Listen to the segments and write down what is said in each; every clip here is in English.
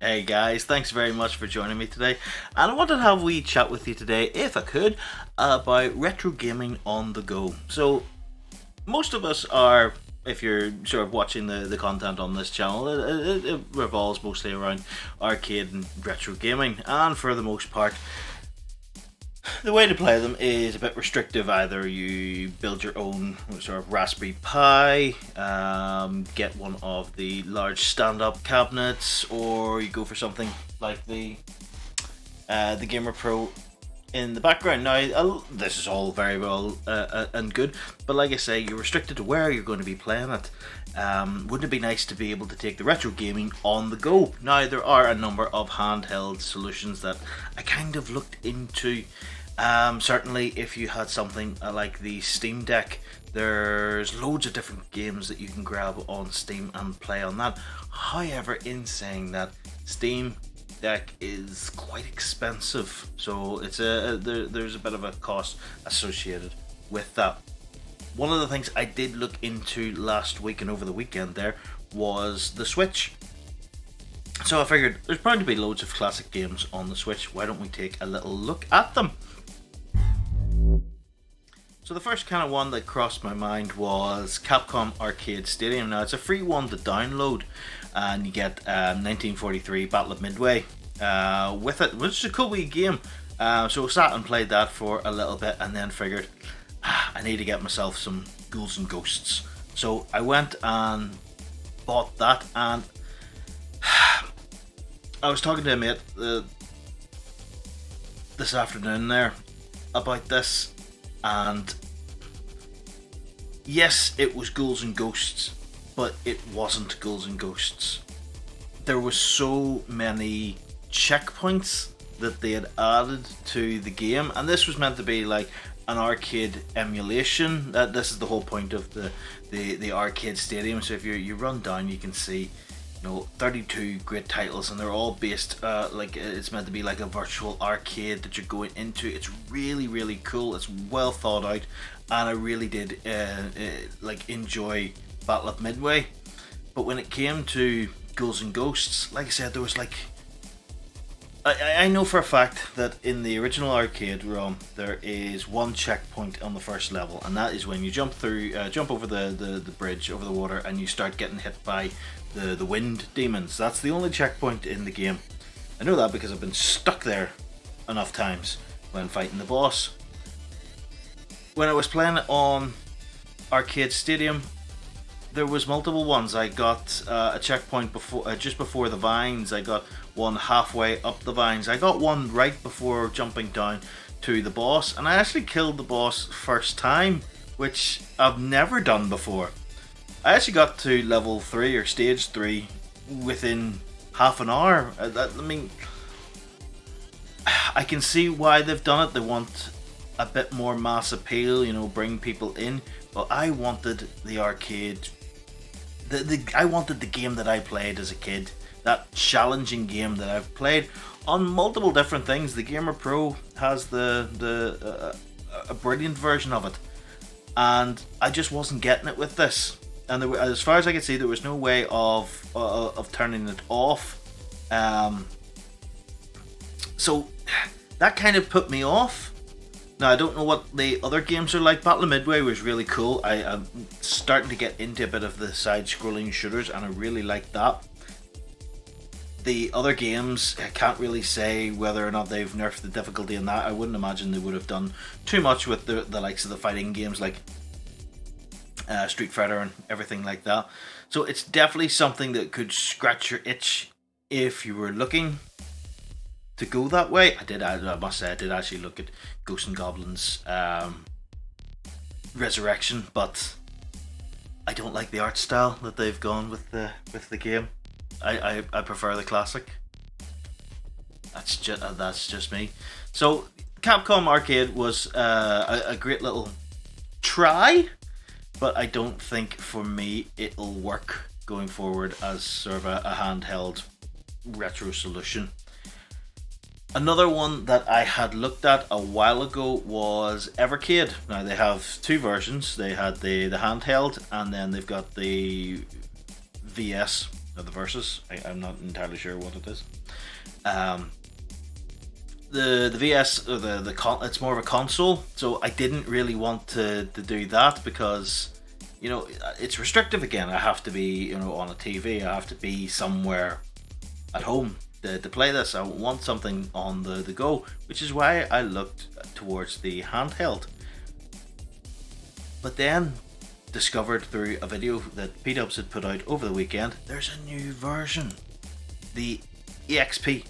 Hey guys, thanks very much for joining me today. And I wanted to have a wee chat with you today, if I could, about retro gaming on the go. So, most of us are, if you're sort of watching the content on this channel, it revolves mostly around arcade and retro gaming. And for the most part, the way to play them is a bit restrictive. Either you build your own sort of Raspberry Pi, get one of the large stand-up cabinets, or you go for something like the Gamer Pro in the background. Now, this is all very well and good, but like I say, you're restricted to where you're going to be playing it. Wouldn't it be nice to be able to take the retro gaming on the go? Now, there are a number of handheld solutions that I kind of looked into. Certainly, if you had something like the Steam Deck, there's loads of different games that you can grab on Steam and play on that. However, in saying that, Steam Deck is quite expensive, so there's a bit of a cost associated with that. One of the things I did look into last week and over the weekend there was the Switch. So I figured there's bound to be loads of classic games on the Switch. Why don't we take a little look at them? So the first kind of one that crossed my mind was Capcom Arcade Stadium. Now, it's a free one to download, and you get 1943 Battle of Midway with it, which is a cool wee game. So I sat and played that for a little bit, and then figured, I need to get myself some Ghouls and Ghosts. So I went and bought that, and I was talking to a mate this afternoon there about this, and yes, it was Ghouls and Ghosts, but it wasn't Ghouls and Ghosts. There were so many checkpoints that they had added to the game, and this was meant to be like an arcade emulation. This is the whole point of the arcade stadium. So if you run down, you can see 32 great titles, and they're all based like it's meant to be like a virtual arcade that you're going into. It's really, really cool. It's well thought out, and I really did like enjoy Battle of Midway. But when it came to Ghouls and Ghosts, like I said, there was like I know for a fact that in the original arcade ROM there is one checkpoint on the first level, and that is when you jump over the bridge over the water, and you start getting hit by the wind demons. That's the only checkpoint in the game. I know that because I've been stuck there enough times when fighting the boss. When I was playing on Arcade Stadium, there was multiple ones. I got a checkpoint just before the vines. I got one halfway up the vines. I got one right before jumping down to the boss, and I actually killed the boss first time, which I've never done before. I actually got to level 3 or stage 3 within half an hour. I mean, I can see why they've done it. They want a bit more mass appeal, bring people in. But I wanted the arcade. I wanted the game that I played as a kid. That challenging game that I've played on multiple different things. The Gamer Pro has a brilliant version of it, and I just wasn't getting it with this. And as far as I could see, there was no way of turning it off. So that kind of put me off. Now, I don't know what the other games are like. Battle of Midway was really cool. I'm starting to get into a bit of the side-scrolling shooters, and I really like that. The other games, I can't really say whether or not they've nerfed the difficulty in that. I wouldn't imagine they would have done too much with the likes of the fighting games like Street Fighter and everything like that. So it's definitely something that could scratch your itch if you were looking to go that way. I must say I did actually look at Ghosts and Goblins Resurrection, but I don't like the art style that they've gone with the game. I prefer the classic. That's just me. So Capcom Arcade was a great little try, but I don't think for me it'll work going forward as sort of a handheld retro solution. Another one that I had looked at a while ago was Evercade. Now they have two versions. They had the handheld, and then they've got the VS or the Versus. I'm not entirely sure what it is. The VS, or it's more of a console, so I didn't really want to do that because, you know, it's restrictive again. I have to be, you know, on a TV. I have to be somewhere at home to play this. I want something on the go, which is why I looked towards the handheld. But then discovered through a video that P-Dubs had put out over the weekend, there's a new version, the EXP,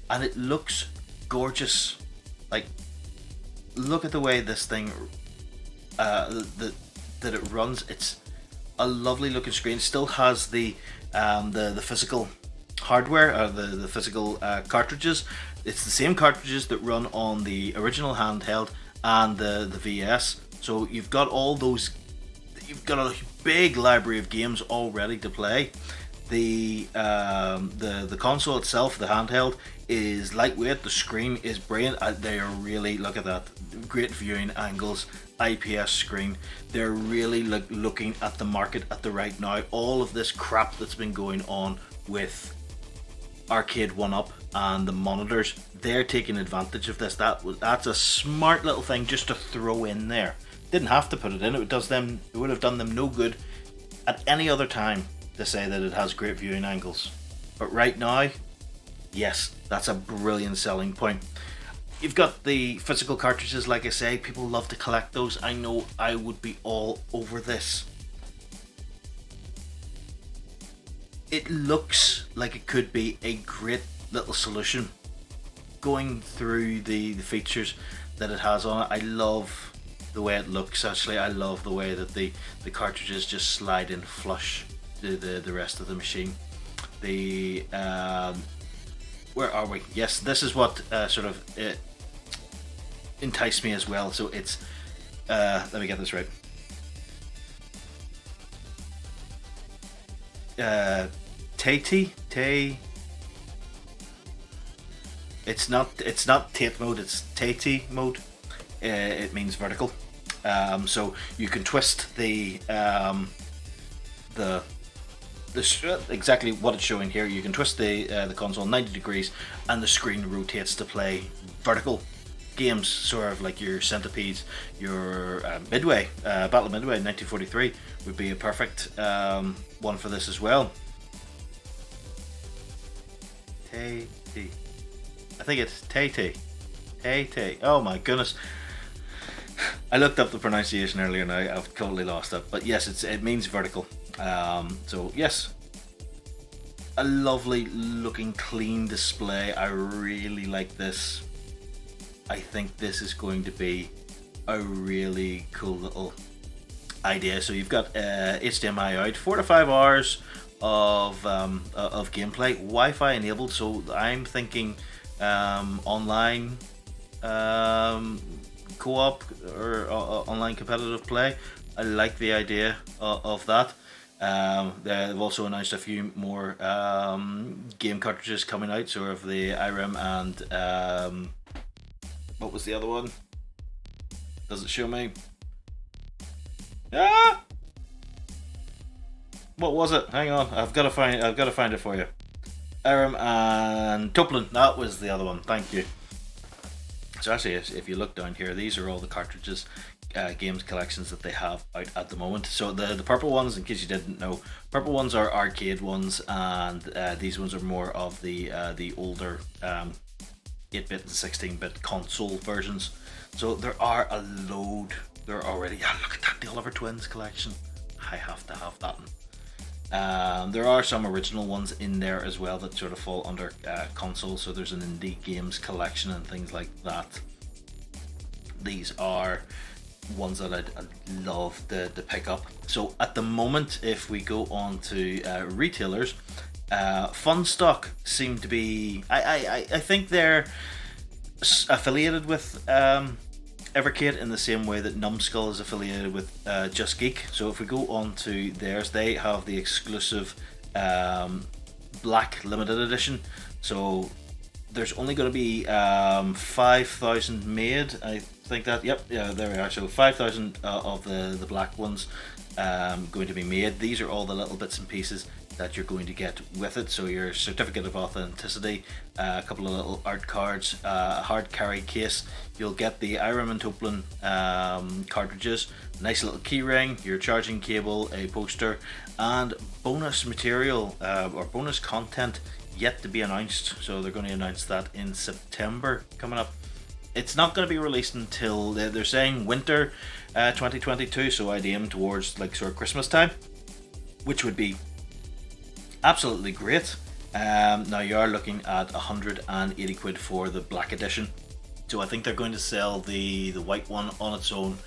and it looks gorgeous. Like, look at the way this thing that it runs. It's a lovely looking screen. It still has the physical hardware, or the physical cartridges. It's the same cartridges that run on the original handheld and the VS. So you've got all those. You've got a big library of games all ready to play. The console itself, the handheld, is lightweight. The screen is brilliant. They are really, look at that, great viewing angles, IPS screen. They're really looking at the market at the right now. All of this crap that's been going on with Arcade 1-Up and the monitors, they're taking advantage of this. That's a smart little thing just to throw in there. Didn't have to put it in. It would have done them no good at any other time to say that it has great viewing angles. But right now, yes, that's a brilliant selling point. You've got the physical cartridges, like I say. People love to collect those. I know I would be all over this. It looks like it could be a great little solution. Going through the features that it has on it, I love the way it looks. Actually, I love the way that the cartridges just slide in flush to the rest of the machine. The where are we? Yes, this is what sort of enticed me as well. So it's let me get this right. It's not Tate mode. It's Tate mode. It means vertical. So you can twist the exactly what it's showing here. You can twist the console 90 degrees, and the screen rotates to play vertical games, sort of like your Centipedes, your Midway, Battle of Midway 1943 would be a perfect one for this as well. I think it's Tate. Oh my goodness. I looked up the pronunciation earlier and I've totally lost it. But yes, it means vertical. So yes, a lovely looking clean display. I really like this. I think this is going to be a really cool little idea. So you've got HDMI out, 4 to 5 hours of gameplay, Wi-Fi enabled. So I'm thinking online co-op or online competitive play. I like the idea of that. They've also announced a few more game cartridges coming out, sort of the IREM and what was the other one? Does it show me? What was it? Hang on, I've got to find it for you. IREM and Toplin, that was the other one. Thank you. So actually, if you look down here, these are all the cartridges, games collections that they have out at the moment. So the purple ones, in case you didn't know, purple ones are arcade ones, and these ones are more of the older 8-bit and 16-bit console versions. So there are a load. There are already. Yeah, look at that, the Oliver Twins collection. I have to have that one. There are some original ones in there as well that sort of fall under console. So there's an indie games collection and things like that. These are ones that I'd love to pick up. So at the moment, if we go on to retailers, Funstock seem to be. I think they're affiliated with Evercade in the same way that Numbskull is affiliated with Just Geek. So if we go on to theirs, they have the exclusive Black Limited Edition. So there's only going to be 5,000 made. I think that. Yep. Yeah. There we are. So 5,000 of the black ones. going to be made. These are all the little bits and pieces that you're going to get with it. So your certificate of authenticity, a couple of little art cards, a hard carry case. You'll get the Irem and Toplin cartridges, nice little key ring, your charging cable, a poster, and bonus material or bonus content yet to be announced. So they're going to announce that in September coming up. It's not going to be released until they're saying winter 2022, so I'd aim towards like sort of Christmas time, which would be absolutely great. Now you are looking at 180 quid for the black edition, so I think they're going to sell the white one on its own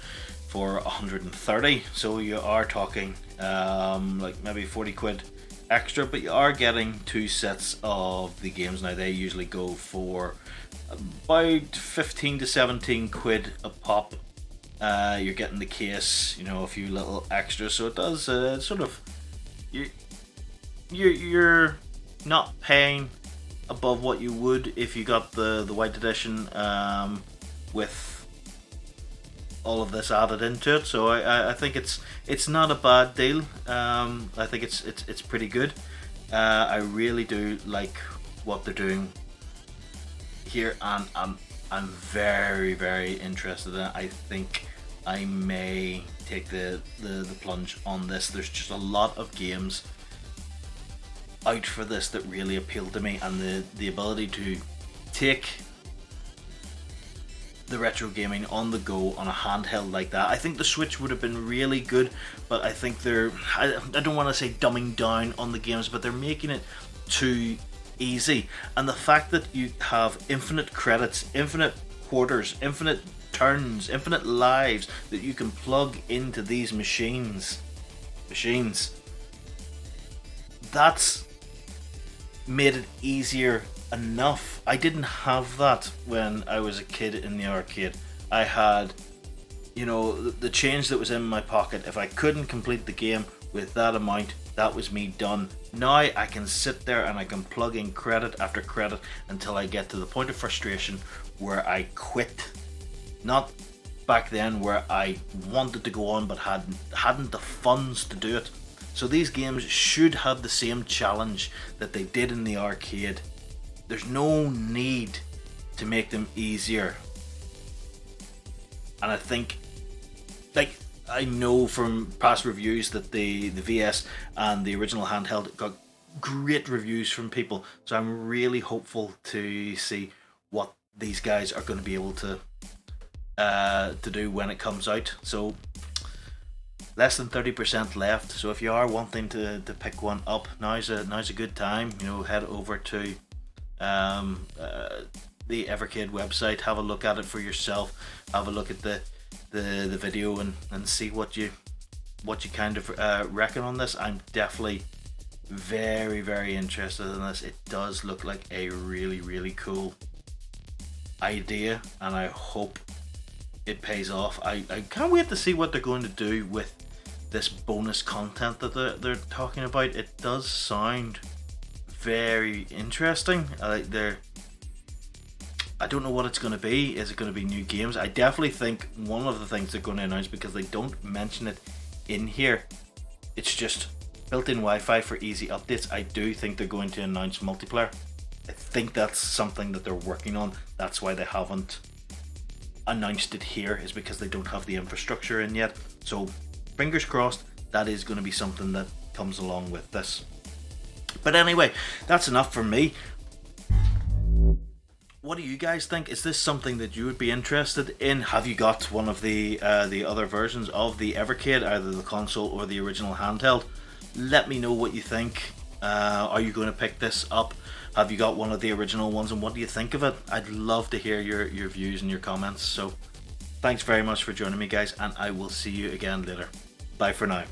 for 130, so you are talking like maybe 40 quid extra, but you are getting 2 sets of the games. Now they usually go for about 15 to 17 quid a pop. You're getting the case, you know, a few little extras, so it does sort of, you're not paying above what you would if you got the white edition with all of this added into it. So I think it's not a bad deal. I think it's pretty good. I really do like what they're doing here, and I'm very, very interested in it. I think I may take the plunge on this. There's just a lot of games out for this that really appeal to me, and the ability to take the retro gaming on the go on a handheld like that. I think the Switch would have been really good, but I think I don't want to say dumbing down on the games, but they're making it too easy. And the fact that you have infinite credits, infinite quarters, infinite turns, infinite lives that you can plug into these machines, that's made it easier enough. I didn't have that when I was a kid in the arcade. I had, you know, the change that was in my pocket. If I couldn't complete the game with that amount, that was me done. Now I can sit there and I can plug in credit after credit until I get to the point of frustration where I quit. Not back then where I wanted to go on but hadn't the funds to do it. So these games should have the same challenge that they did in the arcade. There's no need to make them easier. And I think, like, I know from past reviews that the VS and the original handheld got great reviews from people. So I'm really hopeful to see what these guys are going to be able to do when it comes out. So less than 30% left. So if you are wanting to pick one up, now's a good time. You know, head over to the Evercade website, have a look at it for yourself, have a look at the video and see what you kind of reckon on this. I'm definitely very, very interested in this. It does look like a really, really cool idea, and I hope it pays off. I can't wait to see what they're going to do with this bonus content that they're talking about. It does sound very interesting. I don't know what it's going to be. Is it going to be new games? I definitely think one of the things they're going to announce, because they don't mention it in here, it's just built-in Wi-Fi for easy updates. I do think they're going to announce multiplayer. I think that's something that they're working on. That's why they haven't announced it here, is because they don't have the infrastructure in yet. So fingers crossed that is going to be something that comes along with this. But anyway, that's enough for me. What do you guys think? Is this something that you would be interested in? Have you got one of the other versions of the Evercade, either the console or the original handheld? Let me know what you think. Are you going to pick this up? Have you got one of the original ones, and what do you think of it? I'd love to hear your views and your comments. So thanks very much for joining me, guys, and I will see you again later. Bye for now.